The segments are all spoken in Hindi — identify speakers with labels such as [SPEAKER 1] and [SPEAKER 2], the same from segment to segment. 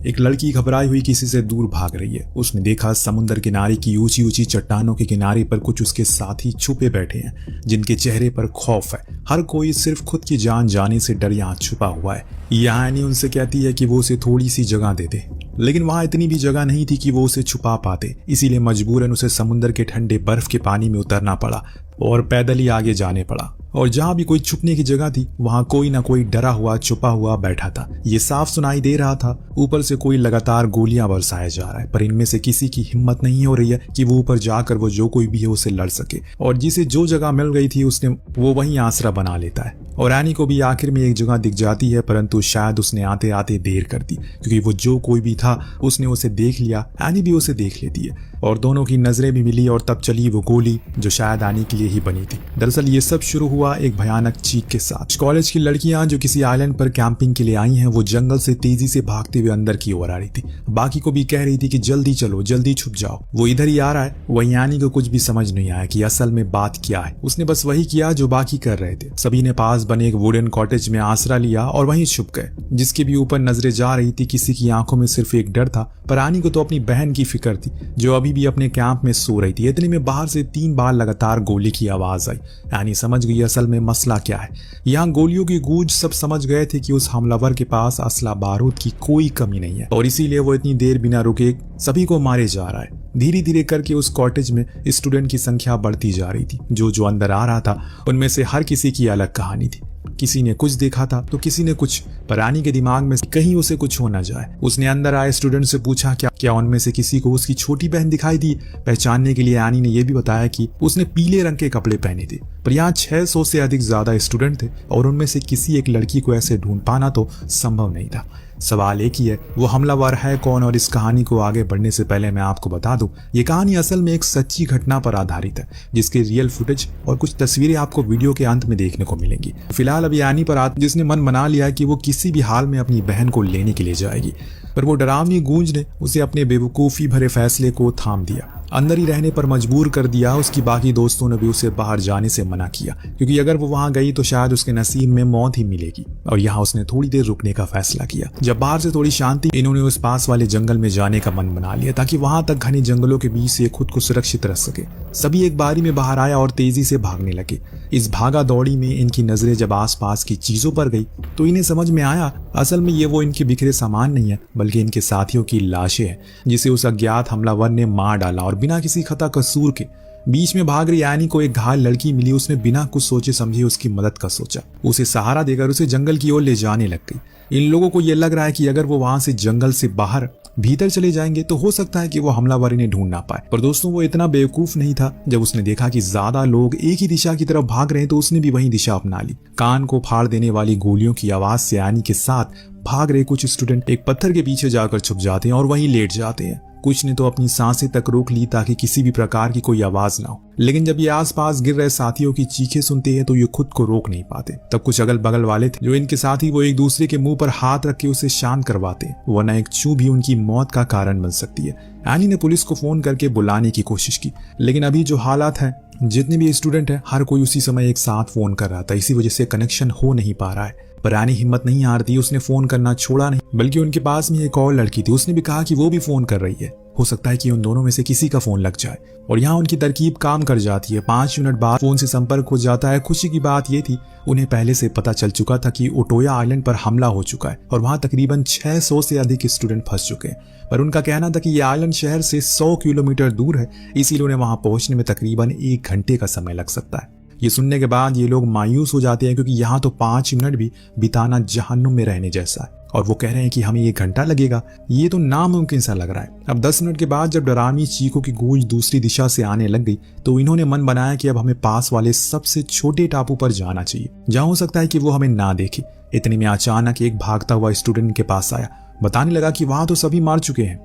[SPEAKER 1] एक लड़की घबराई हुई किसी से दूर भाग रही है। उसने देखा समुद्र किनारे की ऊंची ऊंची चट्टानों के किनारे पर कुछ उसके साथी छुपे बैठे हैं, जिनके चेहरे पर खौफ है। हर कोई सिर्फ खुद की जान जाने से डर यहाँ छुपा हुआ है। यहाँ एनी उनसे कहती है कि वो उसे थोड़ी सी जगह दे दे, लेकिन वहां इतनी भी जगह नहीं थी कि वो उसे छुपा पाते। इसीलिए मजबूरन उसे समुद्र के ठंडे बर्फ के पानी में उतरना पड़ा और पैदल ही आगे जाने पड़ा। और जहां भी कोई छुपने की जगह थी वहां कोई ना कोई डरा हुआ छुपा हुआ बैठा था। ये साफ सुनाई दे रहा था ऊपर से कोई लगातार गोलियां बरसाया जा रहा है, पर इनमें से किसी की हिम्मत नहीं हो रही है कि वो ऊपर जाकर वो जो कोई भी है उसे लड़ सके। और जिसे जो जगह मिल गई थी उसने वो वहीं आसरा बना लेता है। और एनी को भी आखिर में एक जगह दिख जाती है, परंतु शायद उसने आते आते देर कर दी, क्योंकि वो जो कोई भी था उसने उसे देख लिया। एनी भी उसे देख लेती है और दोनों की नजरें भी मिली और तब चली वो गोली जो शायद एनी के लिए ही बनी थी। दरअसल ये सब शुरू हुआ एक भयानक चीख के साथ। कॉलेज की लड़कियां जो किसी आइलैंड पर कैंपिंग के लिए आई हैं, वो जंगल से तेजी से भागते हुए अंदर की ओर आ रही थी। बाकी को भी कह रही थी कि जल्दी चलो, जल्दी छुप जाओ, वो इधर ही आ रहा है। वहीं एनी को कुछ भी समझ नहीं आया कि असल में बात क्या है। उसने बस वही किया जो बाकी कर रहे थे। सभी ने पास बने एक वुडन कॉटेज में आसरा लिया और वहीं छुप गए। जिसके भी ऊपर नजरें जा रही थी किसी की आंखों में सिर्फ एक डर था, पर एनी को तो अपनी बहन की फिक्र थी जो अभी भी अपने कैंप में सो रही थी। इतने में बाहर से 3 बार लगातार गोली की आवाज आई। एनी समझ गई असल में मसला क्या है। यहाँ गोलियों की गूंज सब समझ गए थे कि उस हमलावर के पास असला बारूद की कोई कमी नहीं है और इसीलिए वो इतनी देर बिना रुके सभी को मारे जा रहा है। धीरे धीरे करके उस कॉटेज में स्टूडेंट की संख्या बढ़ती जा रही थी। जो अंदर आ रहा था उनमें से हर किसी की अलग कहानी थी। किसी ने कुछ देखा था तो किसी ने कुछ, पर एनी के दिमाग में कहीं उसे कुछ हो न जाए। उसने अंदर आए स्टूडेंट से पूछा क्या उनमें से किसी को उसकी छोटी बहन दिखाई दी। पहचानने के लिए एनी ने यह भी बताया कि उसने पीले रंग के कपड़े पहने थे। पर यहाँ 600 से अधिक ज्यादा स्टूडेंट थे और उनमें से किसी एक लड़की को ऐसे ढूंढ पाना तो संभव नहीं था। सवाल एक ही है, वो हमलावर है कौन। और इस कहानी को आगे बढ़ने से पहले मैं आपको बता दूं, ये कहानी असल में एक सच्ची घटना पर आधारित है, जिसके रियल फुटेज और कुछ तस्वीरें आपको वीडियो के अंत में देखने को मिलेंगी। फिलहाल अभी एनी पर जिसने मन बना लिया कि वो किसी भी हाल में अपनी बहन को लेने के लिए जाएगी, पर वो डरावनी गूंज ने उसे अपने बेवकूफी भरे फैसले को थाम दिया, अंदर ही रहने पर मजबूर कर दिया। उसकी बाकी दोस्तों ने भी उसे बाहर जाने से मना किया, क्योंकि अगर वो वहां गई तो शायद उसके नसीब में मौत ही मिलेगी। और यहाँ उसने थोड़ी देर रुकने का फैसला किया। जब बाहर से थोड़ी शांति, इन्होंने उस पास वाले जंगल में जाने का मन बना लिया ताकि वहां तक घने जंगलों के बीच से खुद को सुरक्षित रख सके। सभी एक बारी में बाहर आया और तेजी से भागने लगे। इस भागा दौड़ी में इनकी नजरें जब आसपास की चीजों पर गई तो इन्हें समझ में आया असल में ये वो इनके बिखरे सामान नहीं है, बल्कि इनके साथियों की लाशें हैं, जिसे उस अज्ञात हमलावर ने मार डाला और बिना किसी खता कसूर के। बीच में भाग रही एनी को एक घायल लड़की मिली। उसने बिना कुछ सोचे समझे उसकी मदद का सोचा। उसे सहारा देकर उसे जंगल की ओर ले जाने लग गई। इन लोगों को यह लग रहा है कि अगर वो वहां से जंगल से बाहर भीतर चले जाएंगे तो हो सकता है कि वो हमलावर इन्हें ढूंढ ना पाए। पर दोस्तों वो इतना बेवकूफ नहीं था। जब उसने देखा कि ज्यादा लोग एक ही दिशा की तरफ भाग रहे हैं तो उसने भी वही दिशा अपना ली। कान को फाड़ देने वाली गोलियों की आवाज से एनी के साथ भाग रहे कुछ स्टूडेंट एक पत्थर के पीछे जाकर छुप जाते हैं और वहीं लेट जाते हैं। कुछ ने तो अपनी सांसें तक रोक ली ताकि किसी भी प्रकार की कोई आवाज ना हो। लेकिन जब ये आसपास गिर रहे साथियों की चीखें सुनते हैं तो ये खुद को रोक नहीं पाते। तब कुछ अगल बगल वाले थे जो इनके साथी, वो एक दूसरे के मुंह पर हाथ रख के उसे शांत करवाते, वरना एक चू भी उनकी मौत का कारण बन सकती है। एनी ने पुलिस को फोन करके बुलाने की कोशिश की, लेकिन अभी जो हालात हैं, जितने भी स्टूडेंट हैं, हर कोई उसी समय एक साथ फोन कर रहा था। इसी वजह से कनेक्शन हो नहीं पा रहा है। पर एनी हिम्मत नहीं हारती। उसने फोन करना छोड़ा नहीं, बल्कि उनके पास में एक और लड़की थी। उसने भी कहा कि वो भी फोन कर रही है। हो सकता है कि उन दोनों में से किसी का फोन लग जाए। और यहाँ उनकी तरकीब काम कर जाती है। 5 मिनट बाद फोन से संपर्क हो जाता है। खुशी की बात यह थी उन्हें पहले से पता चल चुका था कि उटोया आइलैंड पर हमला हो चुका है और वहां तकरीबन 600 से अधिक स्टूडेंट फंस चुके हैं। पर उनका कहना था कि यह आइलैंड शहर से 100 किलोमीटर दूर है, इसीलिए उन्हें वहां पहुंचने में तकरीबन 1 घंटे का समय लग सकता है। ये सुनने के बाद ये लोग मायूस हो जाते हैं, क्योंकि यहाँ तो 5 मिनट भी बिताना जहन्नुम में रहने जैसा है। और वो कह रहे हैं कि हमें 1 घंटा लगेगा, ये तो नामुमकिन सा लग रहा है। अब 10 मिनट के बाद जब डरावनी चीखों की गूंज दूसरी दिशा से आने लग गई तो इन्होंने मन बनाया कि अब हमें पास वाले सबसे छोटे टापू पर जाना चाहिए, जहां हो सकता है कि वो हमें ना देखे। इतने में अचानक एक भागता हुआ स्टूडेंट के पास आया। बताने लगा कि वहां तो सभी मार चुके हैं,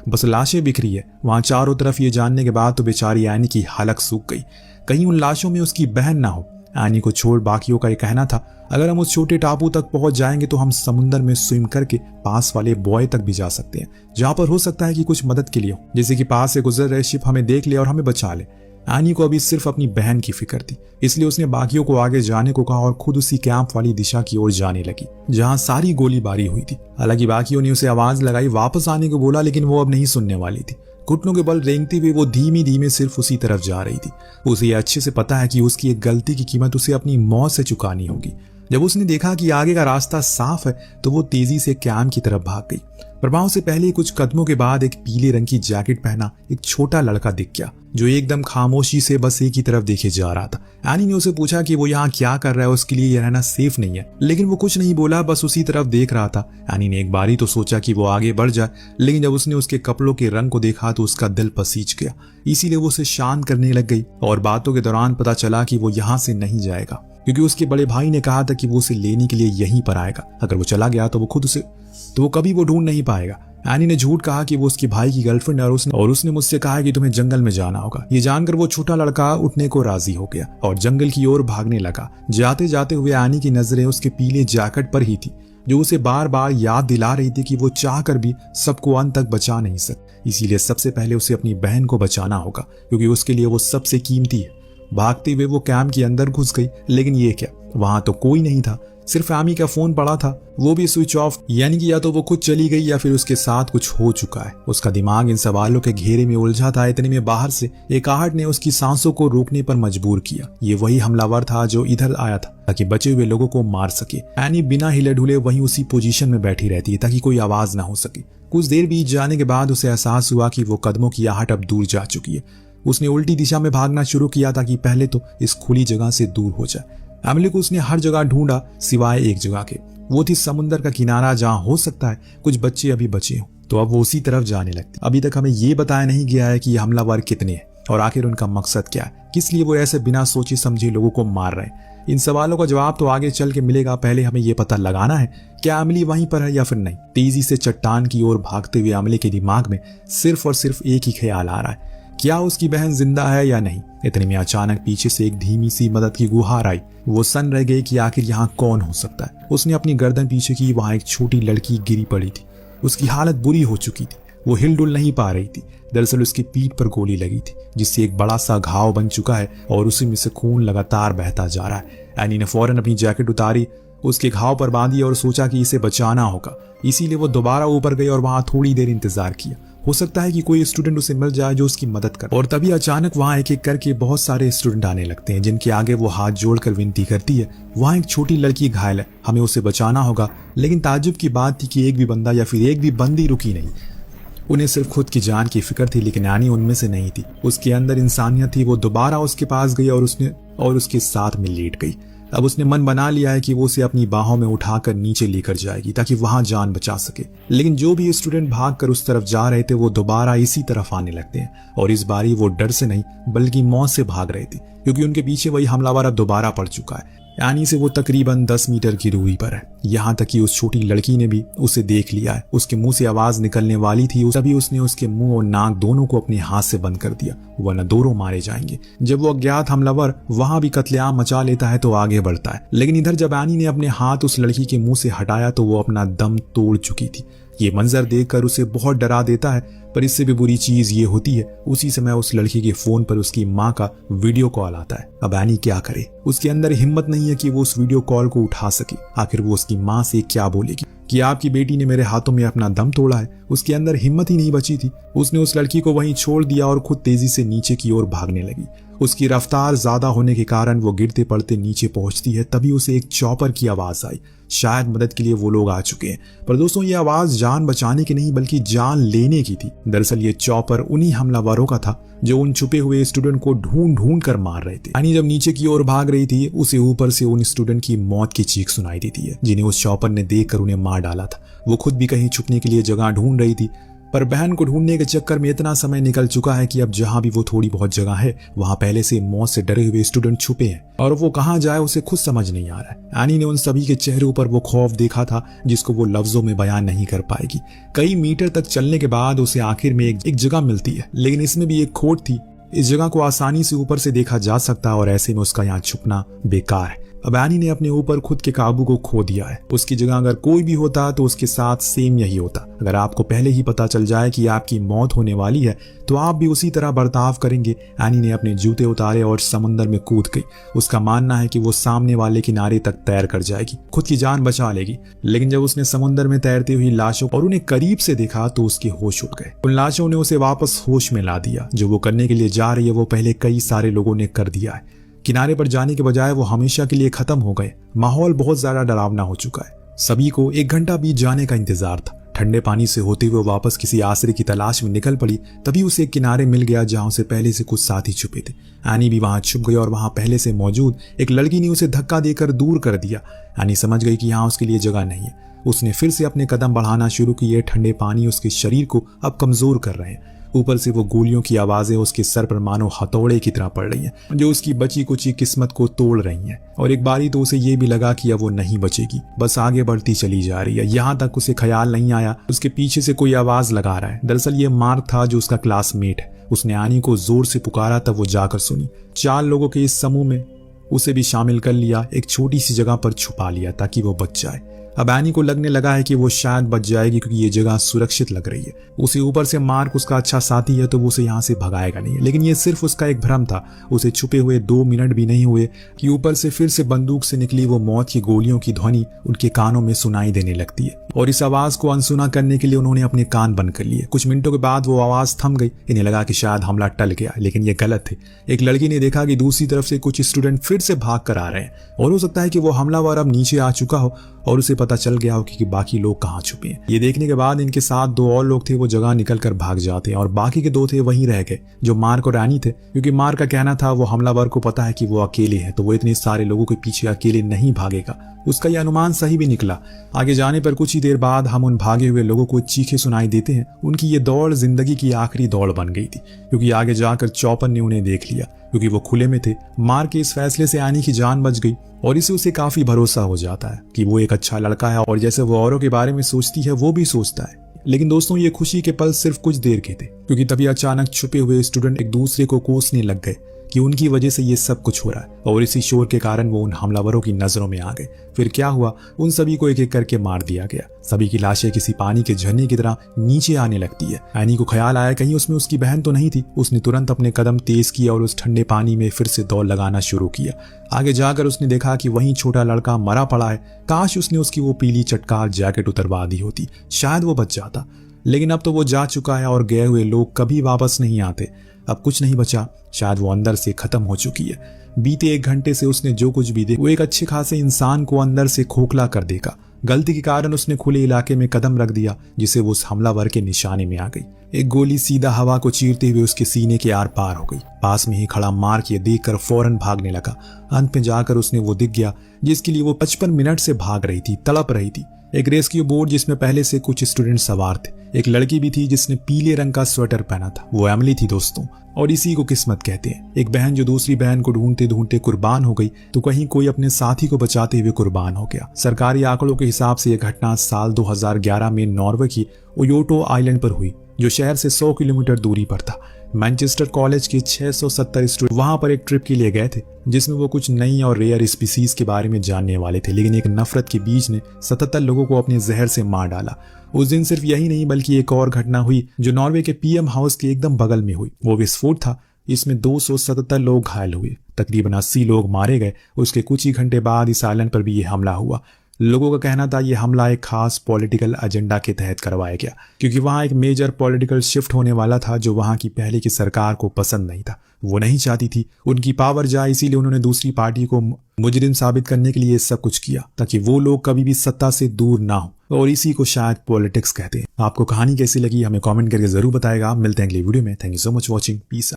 [SPEAKER 1] बस लाशें बिखरी है वहां चारों तरफ। ये जानने के बाद तो बेचारी एनी की हालत सूख गई। कहीं उन लाशों में उसकी बहन ना हो। एनी को छोड़ बाकियों का ये कहना था, अगर हम उस छोटे टापू तक पहुंच जाएंगे तो हम समुद्र में स्विम करके पास वाले बॉय तक भी जा सकते हैं, जहां पर हो सकता है कि कुछ मदद के लिए हो, जैसे कि पास से गुजर रहे शिप हमें देख ले और हमें बचा ले। एनी को अभी सिर्फ अपनी बहन की फिक्र थी, इसलिए उसने बाकियों को आगे जाने को कहा और खुद उसी कैंप वाली दिशा की ओर जाने लगी जहां सारी गोलीबारी हुई थी। हालांकि बाकियों ने उसे आवाज लगाई, वापस आने को बोला, लेकिन वो अब नहीं सुनने वाली थी। घुटनों के बल रेंगते हुए वो धीमे धीमे सिर्फ उसी तरफ जा रही थी। उसे यह अच्छे से पता है कि उसकी एक गलती की कीमत उसे अपनी मौत से चुकानी होगी। जब उसने देखा कि आगे का रास्ता साफ है तो वो तेजी से कैंप की तरफ भाग गई। प्रभाव से पहले कुछ कदमों के बाद एक पीले रंग की जैकेट पहना एक छोटा लड़का दिख गया जो एकदम खामोशी से बस एक ही तरफ देखे जा रहा था। एनी ने उसे पूछा कि वो यहाँ क्या कर रहा है, उसके लिए यह रहना सेफ नहीं है, लेकिन वो कुछ नहीं बोला, बस उसी तरफ देख रहा था। एनी ने एक बारी तो सोचा कि वो आगे बढ़ जाए, लेकिन जब उसने उसके कपड़ों के रंग को देखा तो उसका दिल पसीज गया। इसीलिए वो उसे शांत करने लग गई और बातों के दौरान पता चला कि वो यहाँ से नहीं जाएगा क्योंकि उसके बड़े भाई ने कहा था कि वो उसे लेने के लिए यहीं पर आएगा। अगर वो चला गया तो वो कभी वो ढूंढ नहीं पाएगा। एनी ने झूठ कहा कि वो उसके भाई की गर्लफ्रेंड है और उसने मुझसे कहा कि तुम्हें जंगल में जाना होगा। ये जानकर वो छोटा लड़का उठने को राजी हो गया और जंगल की ओर भागने लगा। जाते जाते हुए एनी की नजरें उसके पीले जैकेट पर ही थी जो उसे बार बार याद दिला रही थी कि वो चाहकर भी सबको अंत तक बचा नहीं सकती। इसीलिए सबसे पहले उसे अपनी बहन को बचाना होगा क्योंकि उसके लिए वो सबसे कीमती है। भागते हुए वो कैंप के अंदर घुस गई, लेकिन ये क्या, वहां तो कोई नहीं था, सिर्फ एमी का फोन पड़ा था, वो भी स्विच ऑफ, यानी कि या तो वो खुद चली गई या फिर उसके साथ कुछ हो चुका है। उसका दिमाग इन सवालों के घेरे में उलझा था। इतने में बाहर से एक आहट ने उसकी सांसों को रोकने पर मजबूर किया। ये वही हमलावर था जो इधर आया था ताकि बचे हुए लोगों को मार सके। एनी बिना हिले ढुले वहीं उसी पोजीशन में बैठी रहती है ताकि कोई आवाज ना हो सके। कुछ देर बीत जाने के बाद उसे एहसास हुआ कि वो कदमों की आहट अब दूर जा चुकी है। उसने उल्टी दिशा में भागना शुरू किया ताकि पहले तो इस खुली जगह से दूर हो जाए। एमिली को उसने हर जगह ढूंढा सिवाय एक जगह के, वो थी समुद्र का किनारा जहां हो सकता है कुछ बच्चे अभी बचे हों। तो अब वो उसी तरफ जाने लगती। अभी तक हमें ये बताया नहीं गया है कि ये हमलावर कितने हैं और आखिर उनका मकसद क्या है, किस लिए वो ऐसे बिना सोचे समझे लोगों को मार रहे हैं। इन सवालों का जवाब तो आगे चल के मिलेगा, पहले हमें ये पता लगाना है क्या एमिली वहीं पर है या फिर नहीं। तेजी से चट्टान की ओर भागते हुए एमिली के दिमाग में सिर्फ और सिर्फ एक ही ख्याल आ रहा है, क्या उसकी बहन जिंदा है या नहीं। इतने में अचानक पीछे से एक धीमी सी मदद की गुहार आई। वो सन रह गई कि आखिर यहाँ कौन हो सकता है। उसने अपनी गर्दन पीछे की, वहां एक छोटी लड़की गिरी पड़ी थी। उसकी हालत बुरी हो चुकी थी, वो हिलडुल नहीं पा रही थी। दरअसल उसकी पीठ पर गोली लगी थी जिससे एक बड़ा सा घाव बन चुका है और उसी में से खून लगातार बहता जा रहा है। एनी ने फौरन अपनी जैकेट उतारी, उसके घाव पर बांधी और सोचा कि इसे बचाना होगा। इसीलिए वो दोबारा ऊपर गई और वहां थोड़ी देर इंतजार किया। हो सकता है कि कोई स्टूडेंट उसे मिल जाए जो उसकी मदद करे। और तभी अचानक वहां एक एक करके बहुत सारे स्टूडेंट आने लगते हैं जिनके आगे वो हाथ जोड़कर विनती करती है। वहां एक छोटी लड़की घायल है, हमें उसे बचाना होगा। लेकिन ताज्जुब की बात थी कि एक भी बंदा या फिर एक भी बंदी रुकी नहीं। उन्हें सिर्फ खुद की जान की फिक्र थी, लेकिन एनी उनमें से नहीं थी। उसके अंदर इंसानियत थी। वो दोबारा उसके पास गई और उसके साथ में लेट गई। अब उसने मन बना लिया है कि वो उसे अपनी बाहों में उठाकर नीचे लेकर जाएगी ताकि वहां जान बचा सके। लेकिन जो भी स्टूडेंट भागकर उस तरफ जा रहे थे वो दोबारा इसी तरफ आने लगते हैं और इस बारी वो डर से नहीं बल्कि मौत से भाग रहे थे क्योंकि उनके पीछे वही हमलावर अब दोबारा पड़ चुका है। यानी से वो तकरीबन 10 मीटर की दूरी पर है। यहाँ तक कि उस छोटी लड़की ने भी उसे देख लिया है। उसके मुंह से आवाज निकलने वाली थी, तभी उसने उसके मुंह और नाक दोनों को अपने हाथ से बंद कर दिया, वरना दोनों मारे जाएंगे। जब वो अज्ञात हमलावर वहां भी कत्लेआम मचा लेता है तो आगे बढ़ता है। लेकिन इधर जब एनी ने अपने हाथ उस लड़की के मुंह से हटाया तो वो अपना दम तोड़ चुकी थी। ये मंजर देखकर उसे बहुत डरा देता है, पर इससे भी बुरी चीज ये होती है उसी समय उस लड़की के फोन पर उसकी माँ का वीडियो कॉल आता है। अब एनी क्या करे, उसके अंदर हिम्मत नहीं है कि वो उस वीडियो कॉल को उठा सके। आखिर वो उसकी माँ से क्या बोलेगी कि आपकी बेटी ने मेरे हाथों में अपना दम तोड़ा है। उसके अंदर हिम्मत ही नहीं बची थी। उसने उस लड़की को वहीं छोड़ दिया और खुद तेजी से नीचे की ओर भागने लगी। उसकी रफ्तार ज्यादा होने के कारण वो गिरते पड़ते नीचे पहुंचती है। तभी उसे एक चॉपर की आवाज आई। शायद मदद के लिए वो लोग आ चुके हैं, पर दोस्तों ये आवाज जान बचाने की नहीं बल्कि जान लेने की थी। दरअसल ये चॉपर उन्हीं हमलावरों का था जो उन छुपे हुए स्टूडेंट को ढूंढ ढूंढ कर मार रहे थे। यानी जब नीचे की ओर भाग रही थी उसे ऊपर से उन स्टूडेंट की मौत की चीख सुनाई देती है जिन्हें उस चॉपर ने देखकर उन्हें मार डाला था। वो खुद भी कहीं छुपने के लिए जगह ढूंढ रही थी, पर बहन को ढूंढने के चक्कर में इतना समय निकल चुका है कि अब जहां भी वो थोड़ी बहुत जगह है वहां पहले से मौत से डरे हुए स्टूडेंट छुपे हैं और वो कहां जाए उसे खुद समझ नहीं आ रहा है। एनी ने उन सभी के चेहरों पर वो खौफ देखा था जिसको वो लफ्जों में बयान नहीं कर पाएगी। कई मीटर तक चलने के बाद उसे आखिर में एक जगह मिलती है, लेकिन इसमें भी एक खोट थी। इस जगह को आसानी से ऊपर से देखा जा सकता और ऐसे में उसका यहाँ छुपना बेकार है। अब एनी ने अपने ऊपर खुद के काबू को खो दिया है। उसकी जगह अगर कोई भी होता तो उसके साथ सेम यही होता। अगर आपको पहले ही पता चल जाए कि आपकी मौत होने वाली है तो आप भी उसी तरह बर्ताव करेंगे। एनी ने अपने जूते उतारे और समुद्र में कूद गई। उसका मानना है कि वो सामने वाले किनारे तक तैर कर जाएगी, खुद की जान बचा लेगी। लेकिन जब उसने समुद्र में तैरती हुई लाशों और उन्हें करीब से देखा तो उसके होश उड़ गए। उन लाशों ने उसे वापस होश में ला दिया। जो वो करने के लिए जा रही है वो पहले कई सारे लोगों ने कर दिया है। किनारे पर जाने के बजाय वो हमेशा के लिए खत्म हो गए। माहौल बहुत ज्यादा डरावना हो चुका है। सभी को 1 घंटा बीत जाने का इंतजार था। ठंडे पानी से होते हुए वापस किसी आश्रय की तलाश में निकल पड़ी। तभी उसे एक किनारे मिल गया जहां उसे पहले से कुछ साथी छुपे थे। एनी भी वहां छुप गई और वहां पहले से मौजूद एक लड़की ने उसे धक्का देकर दूर कर दिया। एनी समझ गई कि यहाँ उसके लिए जगह नहीं है। उसने फिर से अपने कदम बढ़ाना शुरू किए। ठंडे पानी उसके शरीर को अब कमजोर कर रहे हैं। ऊपर से वो गोलियों की आवाजें उसके सर पर मानो हथौड़े की तरह पड़ रही हैं, जो उसकी बची कुची किस्मत को तोड़ रही हैं। और एक बारी तो उसे ये भी लगा कि अब वो नहीं बचेगी, बस आगे बढ़ती चली जा रही है। यहाँ तक उसे ख्याल नहीं आया उसके पीछे से कोई आवाज लगा रहा है। दरअसल ये मार्क था जो उसका क्लासमेट है। उसने एनी को जोर से पुकारा, तब वो जाकर सुनी। 4 लोगों के इस समूह में उसे भी शामिल कर लिया। एक छोटी सी जगह पर छुपा लिया ताकि वो बच जाए। अब एनी को लगने लगा है कि वो शायद बच जाएगी क्योंकि ये जगह सुरक्षित लग रही है। उसे ऊपर से मार्क उसका अच्छा साथी है तो वो उसे यहाँ से भगाएगा नहीं। लेकिन ये सिर्फ उसका एक भ्रम था। उसे छुपे हुए 2 मिनट भी नहीं हुए कि ऊपर से फिर से बंदूक से निकली वो मौत की गोलियों की ध्वनि उनके कानों में सुनाई देने लगती है। और इस आवाज को अनसुना करने के लिए उन्होंने अपने कान बंद कर लिए। कुछ मिनटों के बाद वो आवाज थम गई। इन्हें लगा कि शायद हमला टल गया, लेकिन ये गलत थे। एक लड़की ने देखा कि दूसरी तरफ से कुछ स्टूडेंट फिर से भाग कर आ रहे हैं और हो सकता है कि वो हमलावर अब नीचे आ चुका हो और उसे पता चल गया हो कि बाकी लोग कहाँ छुपे हैं। ये देखने के बाद इनके साथ 2 और लोग थे। वो जगह निकल कर भाग जाते हैं और बाकी के 2 थे वहीं रह गए, जो मार्क और एनी थे। क्योंकि मार्क का कहना था वो हमलावर को पता है कि वो अकेले है, तो वो इतने सारे लोगों के पीछे अकेले नहीं भागेगा। उसका यह अनुमान सही भी निकला। आगे जाने पर कुछ ही देर बाद हम उन भागे हुए लोगों को चीखे सुनाई देते हैं। उनकी ये दौड़ जिंदगी की आखिरी दौड़ बन गई थी, क्योंकि आगे जाकर चौपर ने उन्हें देख लिया। क्योंकि वो खुले में थे, मार्क के इस फैसले से एनी की जान बच गई और इसे उसे काफी भरोसा हो जाता है कि वो एक अच्छा लड़का है और जैसे वो औरों के बारे में सोचती है वो भी सोचता है। लेकिन दोस्तों ये खुशी के पल सिर्फ कुछ देर के थे, क्योंकि तभी अचानक छुपे हुए स्टूडेंट एक दूसरे को कोसने लग गए कि उनकी वजह से ये सब कुछ हो रहा है और इसी शोर के कारण वो उन हमलावरों की नजरों में आ गए। फिर क्या हुआ, उन सभी को एक एक करके मार दिया गया। सभी की लाशें किसी पानी के झरने की तरह नीचे आने लगती है। एनी को ख्याल आया कहीं उसमें उसकी बहन तो नहीं थी। उसने तुरंत अपने कदम तेज किया और उस ठंडे पानी में फिर से दौड़ लगाना शुरू किया। आगे जाकर उसने देखा कि वहीं छोटा लड़का मरा पड़ा है। काश उसने उसकी वो पीली चटकार जैकेट उतरवा दी होती, शायद वो बच जाता। लेकिन अब तो वो जा चुका है और गए हुए लोग कभी वापस नहीं आते। अब कुछ नहीं बचा, शायद वो अंदर से खत्म हो चुकी है। बीते 1 घंटे से उसने जो कुछ भी देखा वो एक अच्छे खासे इंसान को अंदर से खोखला कर देगा। गलती के कारण उसने खुले इलाके में कदम रख दिया, जिसे वो उस हमलावर के निशाने में आ गई। एक गोली सीधा हवा को चीरते हुए उसके सीने के आर पार हो गई। पास में ही खड़ा मार्क ये देखकर फौरन भागने लगा। अंत में जाकर उसने वो दिख गया जिसके लिए वो 55 मिनट से भाग रही थी, तड़प रही थी। एक रेस्क्यू बोट जिसमें पहले से कुछ स्टूडेंट सवार थे। एक लड़की भी थी जिसने पीले रंग का स्वेटर पहना था। वो एमिली थी दोस्तों, और इसी को किस्मत कहते हैं। एक बहन जो दूसरी बहन को ढूंढते ढूंढते कुर्बान हो गई, तो कहीं कोई अपने साथी को बचाते हुए कुर्बान हो गया। सरकारी आंकड़ों के हिसाब से यह घटना साल 2011 में नॉर्वे की ओयोटो आइलैंड पर हुई, जो शहर से 100 किलोमीटर दूरी पर था। मैनचेस्टर कॉलेज के 670 स्टूडेंट वहां पर एक ट्रिप के लिए गए थे, जिसमें वो कुछ नई और रेयर स्पीसीज के बारे में जानने वाले थे। लेकिन एक नफरत के बीज ने 77 लोगों को अपने जहर से मार डाला। उस दिन सिर्फ यही नहीं बल्कि एक और घटना हुई जो नॉर्वे के पीएम हाउस के एकदम बगल में हुई। वो विस्फोट था। इसमें 277 लोग घायल हुए, तकरीबन 80 लोग मारे गए। उसके कुछ ही घंटे बाद इस आइलैंड पर भी ये हमला हुआ। लोगों का कहना था ये हमला एक खास पॉलिटिकल एजेंडा के तहत करवाया गया, क्योंकि वहां एक मेजर पॉलिटिकल शिफ्ट होने वाला था जो वहां की पहले की सरकार को पसंद नहीं था। वो नहीं चाहती थी उनकी पावर जाए, इसीलिए उन्होंने दूसरी पार्टी को मुजरिम साबित करने के लिए सब कुछ किया ताकि वो लोग कभी भी सत्ता से दूर ना हो, और इसी को शायद पॉलिटिक्स कहते हैं। आपको कहानी कैसी लगी हमें कमेंट करके जरूर बताएगा। मिलते हैं अगली वीडियो में। Thank you so much watching. Piece.